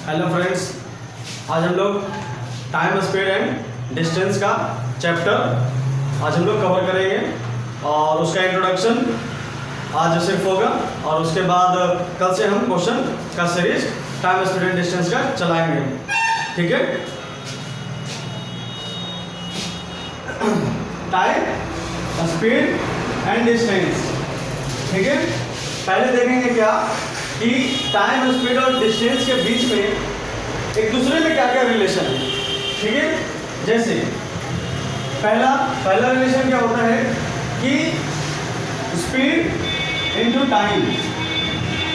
Hello friends, आज हम लोग टाइम स्पीड एंड डिस्टेंस का चैप्टर आज हम लोग कवर करेंगे और उसका इंट्रोडक्शन आज सिर्फ होगा और उसके बाद कल से हम क्वेश्चन का series time speed and distance का चलाएंगे। ठीक है। Time speed and distance. ठीक है। पहले देखेंगे क्या कि टाइम स्पीड और डिस्टेंस के बीच में एक दूसरे में क्या क्या रिलेशन है। ठीक है। जैसे पहला रिलेशन क्या होता है कि स्पीड इनटू टाइम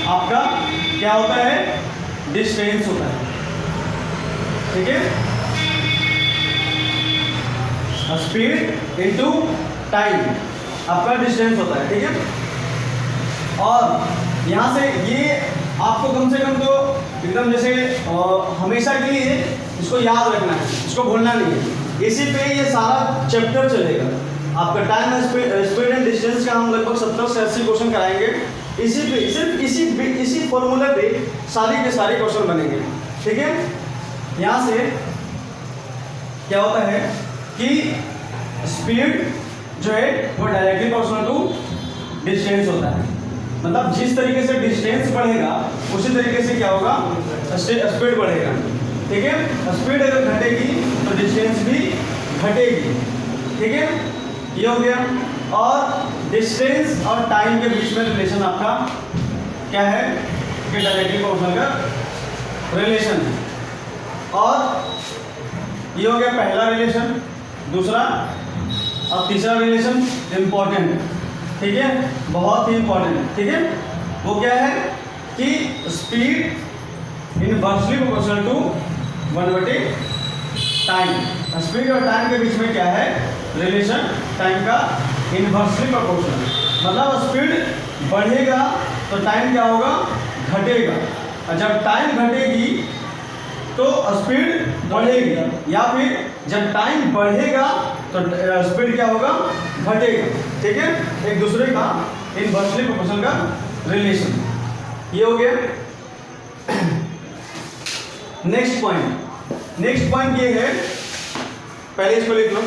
आपका क्या होता है, डिस्टेंस होता है। ठीक है। स्पीड इनटू टाइम आपका डिस्टेंस होता है। ठीक है। और यहाँ से ये आपको कम से कम तो एकदम जैसे हमेशा के लिए इसको याद रखना है, इसको भूलना नहीं है। इसी पे ये सारा चैप्टर चलेगा। आपका टाइम स्पीड एंड डिस्टेंस का हम लगभग 70 से 80 क्वेश्चन कराएंगे। इसी पे सिर्फ इसी फॉर्मूले पे सारी के सारे क्वेश्चन बनेंगे। ठीक है। यहाँ से क्या होता है कि स्पीड जो है वो डायरेक्टली प्रोपोर्शनल टू डिस्टेंस होता है। मतलब जिस तरीके से डिस्टेंस बढ़ेगा उसी तरीके से क्या होगा, स्पीड बढ़ेगा। ठीक है। स्पीड अगर घटेगी तो डिस्टेंस भी घटेगी। ठीक है। ये हो गया। और डिस्टेंस और टाइम के बीच में रिलेशन आपका क्या है कि डायरेक्टली प्रोपोर्शनल का रिलेशन है। और ये हो गया पहला रिलेशन। दूसरा और तीसरा रिलेशन इम्पोर्टेंट, ठीक है, बहुत ही इंपॉर्टेंट। ठीक है। वो क्या है कि स्पीड इनवर्सली प्रोपोर्शनल टू 1/टाइम। स्पीड और टाइम के बीच में क्या है रिलेशन, टाइम का इनवर्सली प्रोपोर्शनल। मतलब स्पीड बढ़ेगा तो टाइम क्या होगा, घटेगा। और जब टाइम घटेगी तो स्पीड बढ़ेगी, या फिर जब टाइम बढ़ेगा तो स्पीड क्या होगा, घटेगा। ठीक है। एक दूसरे का इनवर्सली प्रोपोर्शनल का रिलेशन ये हो गया। नेक्स्ट पॉइंट ये है, पहले इसको लिख लो।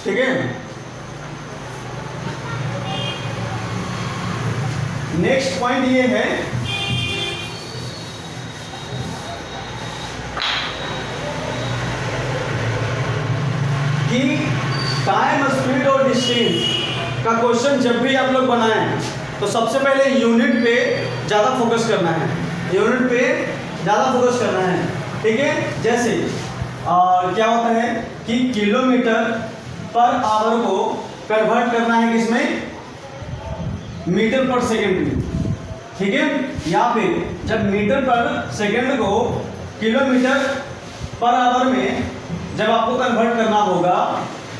ठीक है। नेक्स्ट पॉइंट ये है कि टाइम स्पीड और डिस्टेंस का क्वेश्चन जब भी आप लोग बनाएं तो सबसे पहले यूनिट पे ज़्यादा फोकस करना है। यूनिट पे ज़्यादा फोकस करना है। ठीक है। जैसे क्या होता है कि किलोमीटर पर आवर को कन्वर्ट करना है किसमें, मीटर पर सेकंड में। ठीक है। या फिर जब मीटर पर सेकंड को किलोमीटर पर आवर में जब आपको कन्वर्ट करना होगा,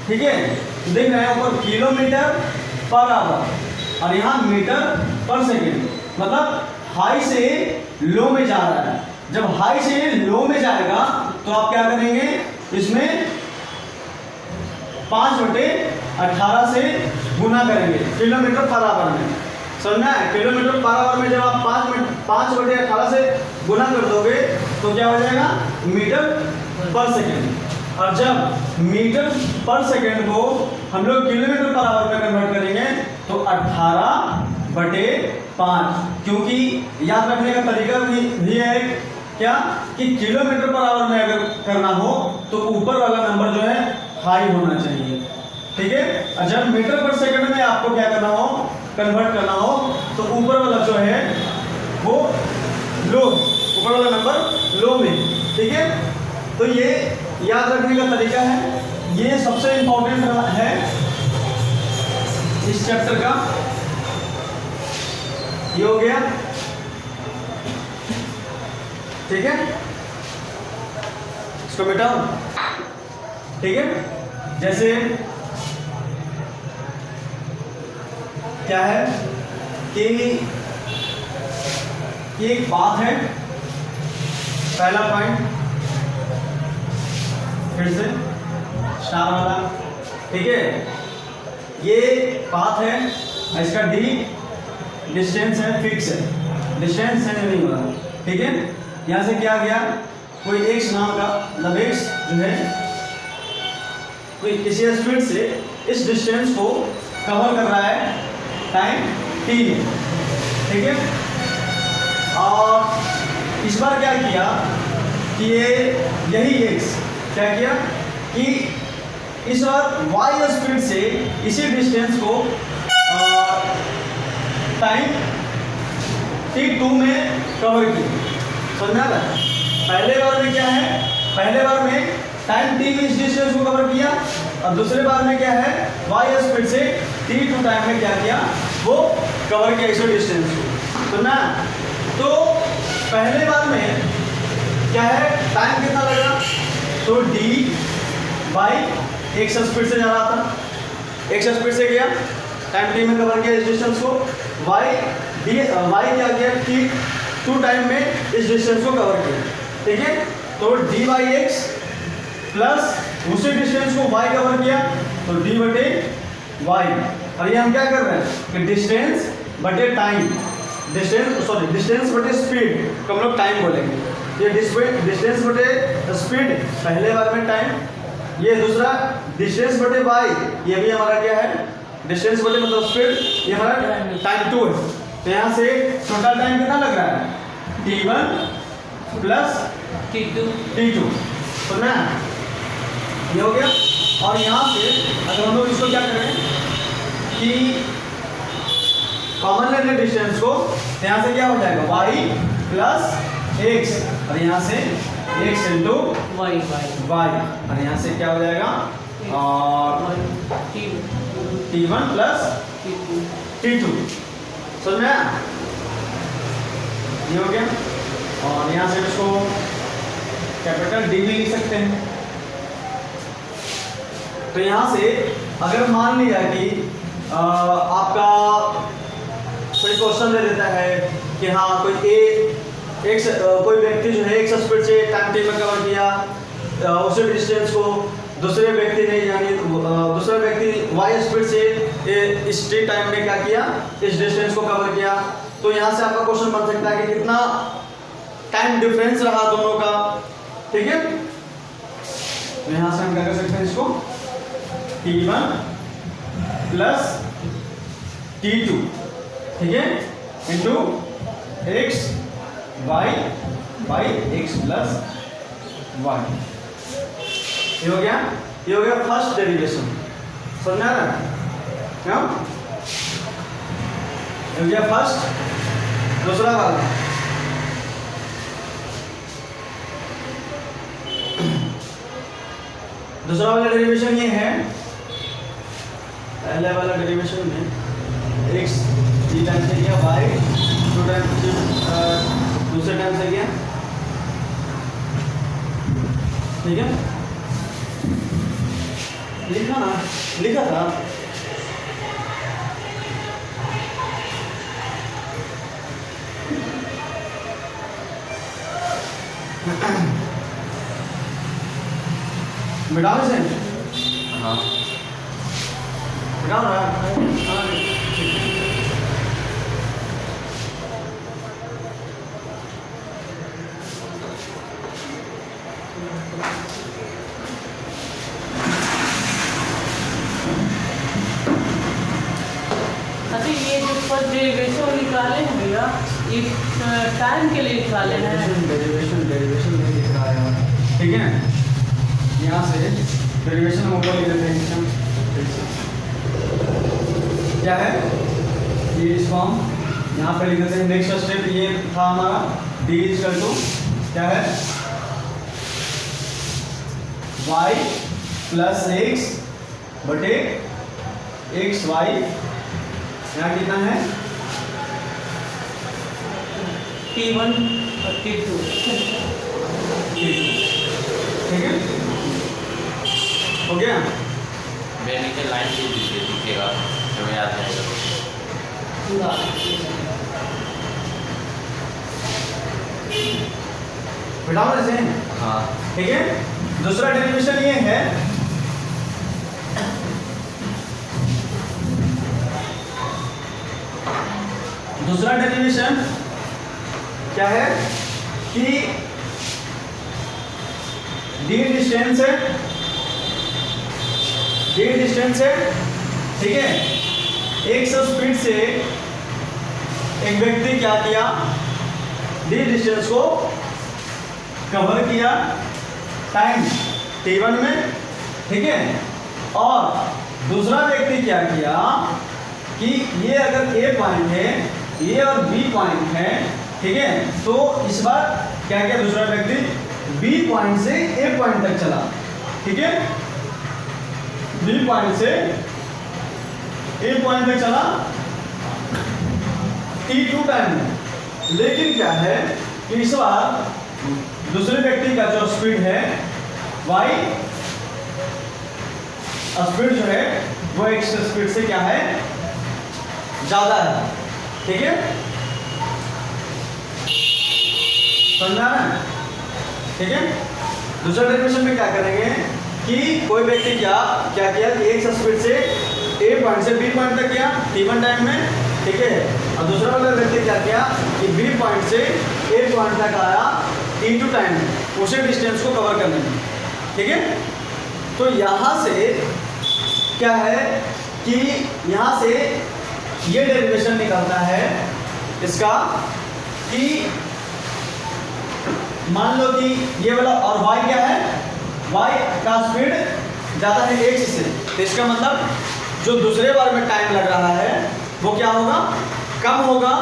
ठीक है, देख रहे हैं ऊपर किलोमीटर पर आवर और यहाँ मीटर पर सेकेंड। मतलब हाई से लो में जा रहा है। जब हाई से लो में जाएगा तो आप क्या करेंगे, इसमें 5/18 से गुना करेंगे किलोमीटर पर आवर में। समझना है। किलोमीटर पर आवर में जब आप 5/18 से गुना कर दोगे तो क्या हो जाएगा, मीटर पर सेकेंड। और जब मीटर पर सेकेंड को हम लोग किलोमीटर पर आवर में कन्वर्ट करेंगे तो 18/5। क्योंकि याद रखने का तरीका भी है क्या कि किलोमीटर पर आवर में अगर करना हो तो ऊपर वाला नंबर जो है हाई होना चाहिए। ठीक है। और जब मीटर पर सेकेंड में आपको क्या करना हो, कन्वर्ट करना हो, तो ऊपर वाला जो है वो लो, ऊपर वाला नंबर लो में। ठीक है। तो ये याद रखने का तरीका है। ये सबसे इंपॉर्टेंट है इस चैप्टर का। ये हो गया। ठीक है। इसको मिटाओ। ठीक है। जैसे क्या है कि एक बात है, पहला पॉइंट फिर से स्टार वाला। ठीक है। ये पाथ है, इसका डी डिस्टेंस है, फिक्स है, डिस्टेंस चेंज नहीं हो रहा। ठीक है। यहाँ से क्या गया, कोई x नाम का मतलब x जो है कोई किसी स्पीड से इस डिस्टेंस को कवर कर रहा है टाइम t में, ठीक है। और इस बार क्या किया कि ये यही x क्या किया कि इस बार y स्पीड से इसी डिस्टेंस को टाइम t2 में कवर किया। समझ में आ रहा है? पहले बार में क्या है, पहले बार में टाइम t में इस डिस्टेंस को कवर किया और दूसरे बार में क्या है y स्पीड से t2 टाइम में क्या किया, वो कवर किया इस डिस्टेंस को। तो ना तो पहले बार में क्या है, टाइम कितना लगा, तो d बाई x स्पीड से जा रहा था, x स्पीड से गया, टाइम t में कवर किया इस डिस्टेंस को, y क्या किया t2 टाइम में इस डिस्टेंस को कवर किया, ठीक है। तो d बाई एक्स प्लस उसी डिस्टेंस को y कवर किया तो d बटे y। और ये हम क्या कर रहे हैं कि डिस्टेंस बटे टाइम, डिस्टेंस बटे स्पीड को हम लोग टाइम बोलेंगे। ये डिस्टेंस बटे स्पीड पहले बार में टाइम, ये दूसरा डिस्टेंस बटे y, ये भी हमारा क्या है डिस्टेंस बटे मतलब स्पीड, ये हमारा टाइम 2 है। तो यहाँ से टोटल टाइम कितना लग रहा है, t1 प्लस t2 तो ना ये हो गया। और यहाँ से अगर हम लोग इसको क्या करें कि कॉमन ले लें डिस्टेंस को, तो यहाँ से क्या हो जाएगा y प्लस एक्स और यहाँ से x इंटू वाई, और यहाँ से क्या हो जाएगा और t1 प्लस t2। समझ में आया? ये हो गया। और यहाँ से इसको कैपिटल D भी लिख सकते हैं। तो यहाँ से अगर मान लिया कि आपका कोई क्वेश्चन दे देता है कि हाँ कोई कोई व्यक्ति जो है x स्पीड से टाइम t में कवर किया उसी डिस्टेंस को, दूसरे व्यक्ति ने यानी दूसरा व्यक्ति y स्पीड से इस t टाइम में क्या किया, इस डिस्टेंस को कवर किया। तो यहाँ से आपका क्वेश्चन बन सकता है कि कितना टाइम डिफरेंस रहा दोनों का, ठीक है। तो यहाँ से हम क्या कर सकते हैं इसको t1 प्लस t2, ठीक है, into x y by x plus y। ये हो गया फर्स्ट डेरिवेशन। समझ में आ रहा है? क्या ये हो गया फर्स्ट। दूसरा वाला डेरिवेशन ये है, पहले वाला डेरिवेशन में x 3 टाइम से गया, y 2 टाइम से दूसरे टाइम से गया, ठीक है। लिखा था मिटाओ इसे। हाँ मिटाओ ना। हाँ अच्छा, ये जो फर्स्ट डेरिवेशन निकाले हैं भैया, ये टाइम के लिए निकाले हैं। डेरिवेशन नहीं लिख रहा है, ठीक है। यहाँ से डेरिवेशन हम ऊपर लिख देते हैं, क्या है ये इसको हम यहाँ पे लिख देते हैं। नेक्स्ट स्टेप ये था हमारा d इक्वल टू क्या है y प्लस एक्स बटे एक्स वाई, यहाँ कितना है t1 और t2, ठीक है, हो गया। मैं नीचे लाइन से दिखेगा तो मैं याद रहेगा पूरा बिठाओ ऐसे, हाँ ठीक है। दूसरा डेरिवेशन ये है क्या है कि डी डिस्टेंस है, डी डिस्टेंस है, ठीक है। एक सौ स्पीड से एक व्यक्ति क्या किया, डी डिस्टेंस को कवर किया टाइम t1 में, ठीक है। और दूसरा व्यक्ति क्या किया कि ये अगर ए पॉइंट है, ये और बी पॉइंट है, ठीक है, तो इस बार क्या किया दूसरा व्यक्ति, बी पॉइंट से ए पॉइंट तक चला, ठीक है, बी पॉइंट से ए पॉइंट तक चला t2 टाइम में। लेकिन क्या है कि इस बार दूसरे व्यक्ति का जो स्पीड है y स्पीड जो है वो x स्पीड से क्या है, ज्यादा है, ठीक है, समझा ना, ठीक है। दूसरा डेरिवेशन में क्या करेंगे कि कोई व्यक्ति क्या क्या किया कि एक स्पीड से ए पॉइंट से बी पॉइंट तक गया t1 टाइम में, ठीक है, और दूसरा वाला व्यक्ति क्या किया कि बी पॉइंट से ए पॉइंट तक आया t2 टाइम में, उसी डिस्टेंस को कवर करने में, ठीक है। तो यहाँ से क्या है कि यहाँ से ये डेरिवेशन निकलता है इसका कि मान लो कि ये वाला और y क्या है, y का स्पीड ज़्यादा है x से, तो इसका मतलब जो दूसरे बार में टाइम लग रहा है वो क्या होगा, कम होगा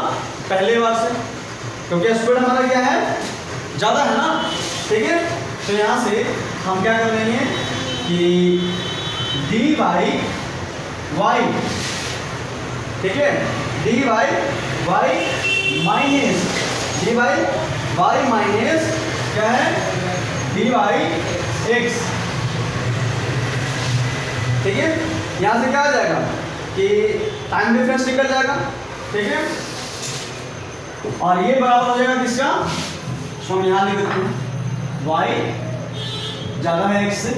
पहले बार से, क्योंकि स्पीड हमारा क्या है, ज़्यादा है ना, ठीक है। तो यहाँ से हम क्या कर लेंगे कि डी बाई वाई, ठीक है, D by Y minus D by Y minus क्या है, डी बाई एक्स, ठीक है। यहाँ से क्या आ जाएगा कि टाइम डिफरेंस निकल जाएगा, ठीक है, और ये बराबर हो जाएगा किसका, तो हम यहाँ लिख देते हैं y ज़्यादा है x से,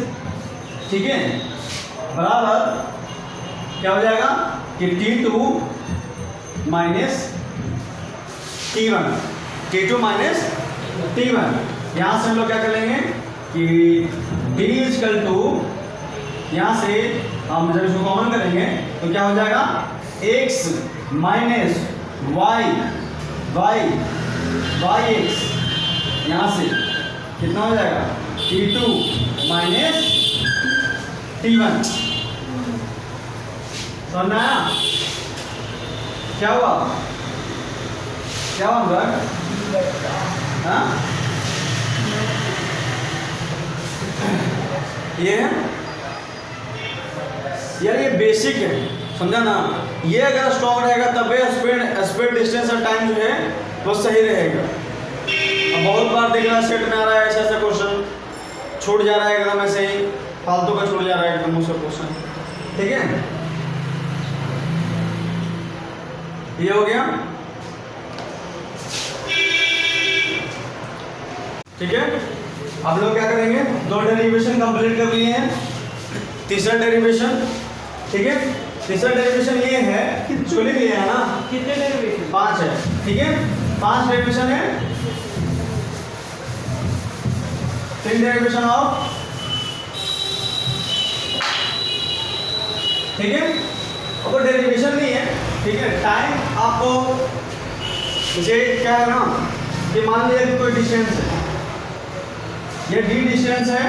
ठीक है, बराबर क्या हो जाएगा कि t2 minus t1, t2 minus t1। यहाँ से हम लोग क्या कर लेंगे कि d इजकल टू, यहाँ से हम जब इसको कॉमन करेंगे तो क्या हो जाएगा x माइनस y x, यहाँ से कितना हो जाएगा t2 माइनस t1, समझ आया क्या हुआ, क्या हुआ हाँ, ये है यार, ये बेसिक है, समझा ना। ये अगर स्ट्रॉन्ग रहेगा तब स्पीड डिस्टेंस और टाइम जो है वो सही रहेगा। अब बहुत बार देख रहा है सेट में आ रहा है ऐसा ऐसा क्वेश्चन, छूट जा रहा है एकदम ऐसे ही फालतू का, छूट जा रहा है एकदम उसका क्वेश्चन, ठीक है। ये हो गया, ठीक है। अब लोग क्या करेंगे, दो डेरिवेशन कंप्लीट कर लिए हैं, तीसरा डेरिवेशन, ठीक है। तीसरा डेरिवेशन ये है कि चोली लिए है ना, कितने डेरिवेशन, 5 है, ठीक है, 5 डेरिवेशन है, 3 डेरिवेशन ऑफ, ठीक है। अब डेरिवेशन नहीं है, ठीक है, टाइम आपको जैसे क्या है ना कि मान लिया कि कोई डिस्टेंस है, ये डी डिस्टेंस है,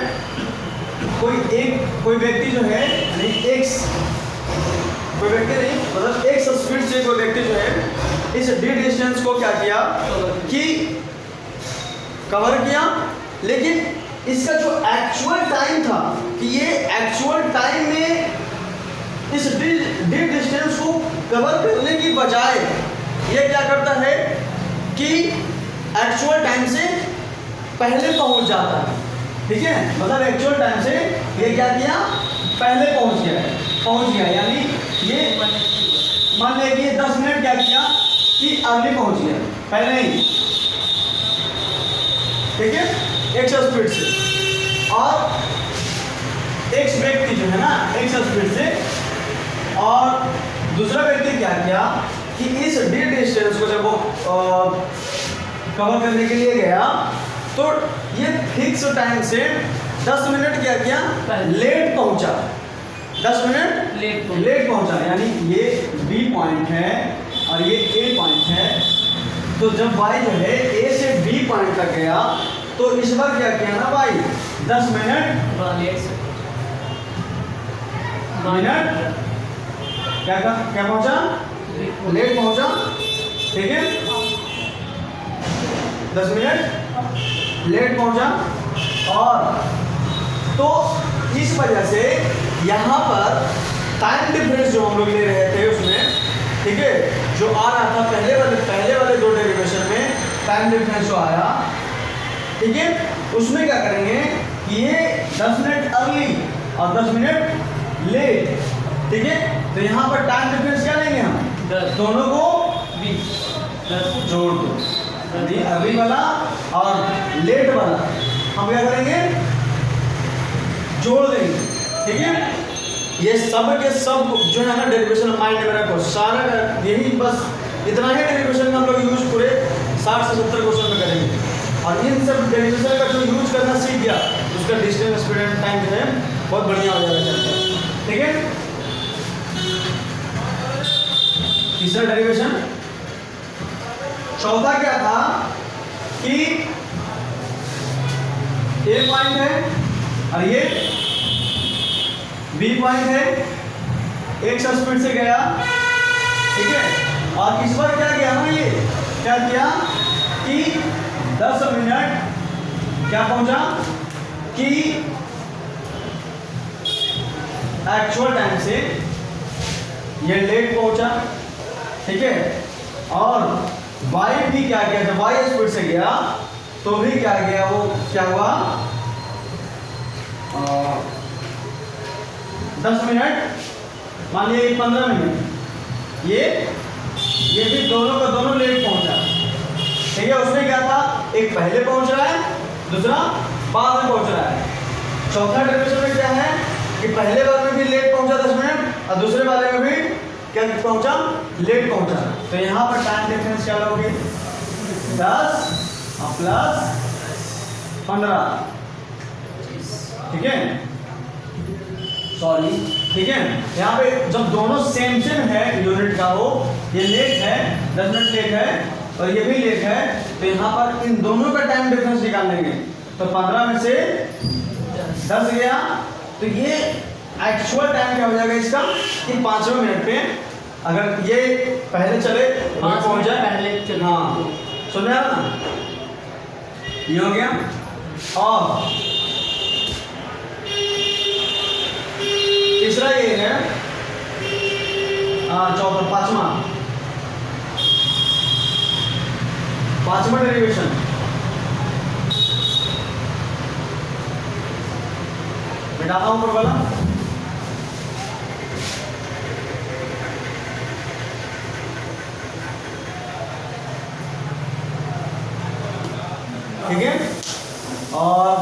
कोई व्यक्ति जो है यानी एक्स, कोई व्यक्ति नहीं मतलब एक्स स्पीड से कोई व्यक्ति जो है इस डी डिस्टेंस को क्या किया कि कवर किया, लेकिन इसका जो एक्चुअल टाइम था कि ये एक्चुअल टाइम में इस डी डिस्टेंस को कवर करने की बजाय ये क्या करता है कि एक्चुअल टाइम से पहले पहुंच जाता है, ठीक है, मतलब एक्चुअल टाइम से ये क्या किया, पहले पहुंच गया, यानी ये मान लिया कि ये 10 मिनट क्या किया कि अर्ली पहुंच गया पहले ही, ठीक है, एक्स स्पीड से, और एक्स व्यक्ति जो है ना एक्स स्पीड से, और दूसरा व्यक्ति क्या किया कि इस डी डिस्टेंस को जब वो कवर करने के लिए गया तो ये फिक्स टाइम से 10 मिनट क्या किया, लेट पहुंचा। 10 मिनट लेट पहुंचा, यानी ये बी पॉइंट है और ये ए पॉइंट है। तो जब वाई जो है ए से बी पॉइंट तक गया तो इस बार क्या किया ना भाई, 10 मिनट क्या पहुंचा, लेट पहुंचा, ठीक है, 10 मिनट लेट पहुंचा। और तो इस वजह से यहाँ पर टाइम डिफरेंस जो हम लोग ले रहे थे उसमें, ठीक है, जो आ रहा था पहले वाले 2 डेरिवेशन में टाइम डिफरेंस जो आया, ठीक है, उसमें क्या करेंगे कि ये 10 मिनट अर्ली और 10 मिनट लेट, ठीक है। तो यहाँ पर टाइम डिफरेंस क्या लेंगे हम, दोनों को 20 जोड़ दो, अर्ली वाला और लेट वाला हम क्या करेंगे, जोड़ देंगे, ठीक है। ये सब के सब जो है ना डेरिवेशन माइंड में रखो, सारा यही बस इतना ही डेरिवेशन में हम लोग यूज पूरे 60 से 70 क्वेश्चन में करेंगे। और इन सब डेरिवेशन का जो यूज करना सीख गया उसका डिस्टेंस स्पीड एंड टाइम जो है बहुत बढ़िया हो जाएगा, ठीक है। तीसरा डेरिवेशन। चौथा क्या था कि ए पॉइंट है और ये बी पॉइंट है, एक स्पीड से गया, ठीक है। और इस बार क्या किया ना, ये क्या किया कि 10 मिनट क्या पहुंचा कि एक्चुअल टाइम से ये लेट पहुंचा, ठीक है। और वाई भी क्या किया, जब वाई स्पीड से गया तो भी क्या गया, वो क्या हुआ, 10 मिनट, मान लिया 15 मिनट, ये भी दोनों का दोनों लेट पहुंचा, ठीक है। उसमें क्या था, एक पहले पहुंच रहा है, दूसरा बाद में पहुंच रहा है। चौथा डेरिवेशन में क्या है कि पहले बार में भी लेट पहुंचा 10 मिनट और दूसरे वाले में भी क्या पहुंचा, लेट पहुंचा। तो यहाँ पर टाइम डिफरेंस क्या लोगे, 10 प्लस 15, ठीक है, सॉरी, ठीक है। यहाँ पे जब दोनों सेम है यूनिट का हो, ये लेट है, 10 मिनट लेट है और ये भी लेट है, तो यहाँ पर इन दोनों का टाइम डिफरेंस निकाल लेंगे। तो 15 में से 10 गया, तो ये एक्चुअल टाइम क्या हो जाएगा इसका कि 5वें मिनट पे अगर ये पहले चले पहुंच जाए, पहले हाँ, सुन रहे ना, ये हो गया। और तीसरा ये है, चौथा, पांचवा डेरिवेशन। मिटाता हूं ऊपर वाला, ठीक है। और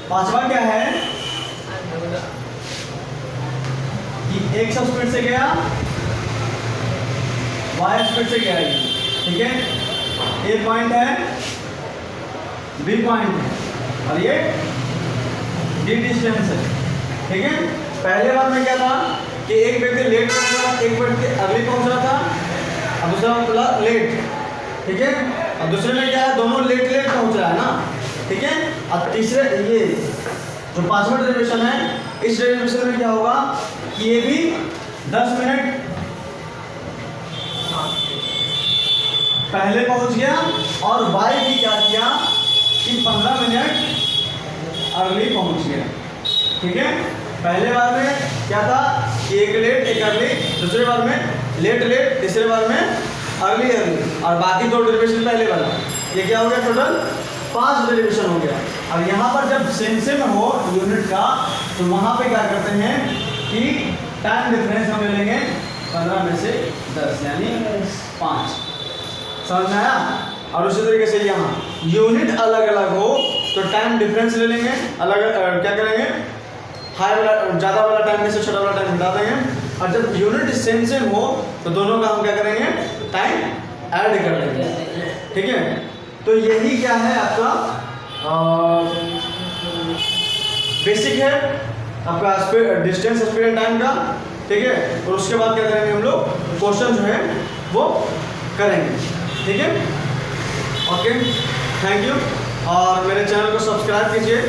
पांचवा क्या है कि 100 स्पीड से गया, वाई स्पीड से गया, ठीक है। ए पॉइंट है, बी पॉइंट है और ये डी डिस्टेंस है, ठीक है। पहले बार में क्या था कि एक व्यक्ति लेट पहुंच रहा था, एक व्यक्ति अर्ली पहुंच रहा था और दूसरा बोला लेट, ठीक है। और दूसरे में क्या है, दोनों लेट पहुंच रहा है ना, ठीक है। और तीसरे ये जो पांचवा डेरिवेशन है, इस डेरिवेशन में क्या होगा कि ये भी 10 मिनट पहले पहुंच गया और वाई भी क्या किया कि 15 मिनट अर्ली पहुंच गया, ठीक है। पहले बार में क्या था कि एक लेट एक अर्ली, दूसरे बार में लेट, तीसरे बार में अर्ली और बाकी 2 डेरिवेशन पहले वाला, ये क्या हो गया, टोटल 5 डेरिवेशन हो गया। और यहाँ पर जब सेम हो यूनिट का तो वहाँ पे क्या करते हैं कि टाइम डिफरेंस हम ले लेंगे 15 में से 10 यानी 5, समझ में आया। और उसी तरीके से यहाँ यूनिट अलग अलग हो तो टाइम डिफरेंस ले लेंगे, अलग क्या करेंगे हाई वाला ज़्यादा वाला टाइम में से छोटा वाला टाइम हटा देंगे, और जब यूनिट सेम हो तो दोनों का हम क्या करेंगे, टाइम ऐड कर लेंगे। ठीक है, तो यही क्या है आपका बेसिक है आपका डिस्टेंस स्पीड एंड टाइम का। ठीक है, और उसके बाद क्या करेंगे हम लोग, क्वेश्चन जो है वो करेंगे। ठीक है, ओके, थैंक यू। और मेरे चैनल को सब्सक्राइब कीजिए,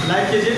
लाइक कीजिए।